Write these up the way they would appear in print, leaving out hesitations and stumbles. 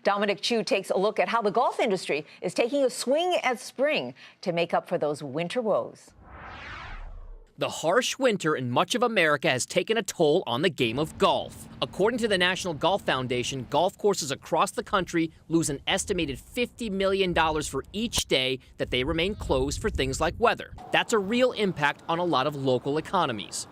Dominic Chu takes a look at how the golf industry is taking a swing at spring to make up for those winter woes. The harsh winter in much of America has taken a toll on the game of golf. According to the National Golf Foundation, golf courses across the country lose an estimated $50 million for each day that they remain closed for things like weather. That's a real impact on a lot of local economies.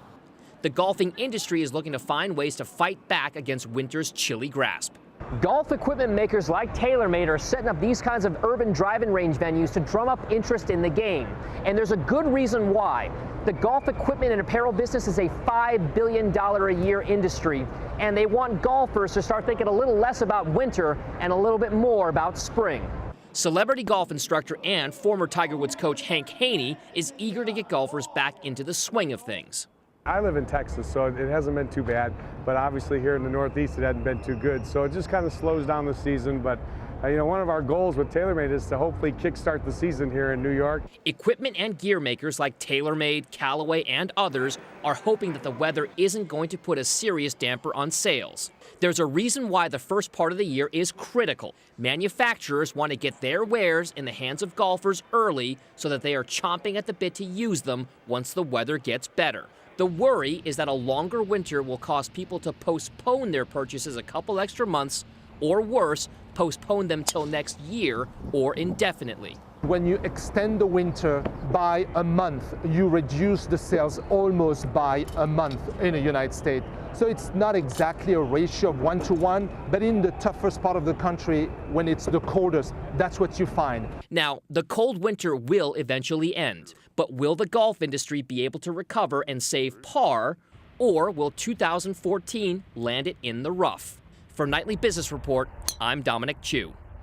The golfing industry is looking to find ways to fight back against winter's chilly grasp. Golf equipment makers like TaylorMade are setting up these kinds of urban driving range venues to drum up interest in the game. And there's a good reason why. The golf equipment and apparel business is a $5 billion a year industry, and they want golfers to start thinking a little less about winter and a little bit more about spring. Celebrity golf instructor and former Tiger Woods coach Hank Haney is eager to get golfers back into the swing of things. I live in Texas, so it hasn't been too bad, but obviously here in the Northeast it hadn't been too good, so it just kind of slows down the season. But one of our goals with TaylorMade is to hopefully kickstart the season here in New York. Equipment and gear makers like TaylorMade, Callaway, and others are hoping that the weather isn't going to put a serious damper on sales. There's a reason why the first part of the year is critical. Manufacturers want to get their wares in the hands of golfers early so that they are chomping at the bit to use them once the weather gets better. The worry is that a longer winter will cause people to postpone their purchases a couple extra months, or worse, postpone them till next year or indefinitely. When you extend the winter by a month, you reduce the sales almost by a month in the United States. So it's not exactly a ratio of 1-to-1, but in the toughest part of the country, when it's the coldest, that's what you find. Now, the cold winter will eventually end, but will the golf industry be able to recover and save par, or will 2014 land it in the rough? For Nightly Business Report, I'm Dominic Chu.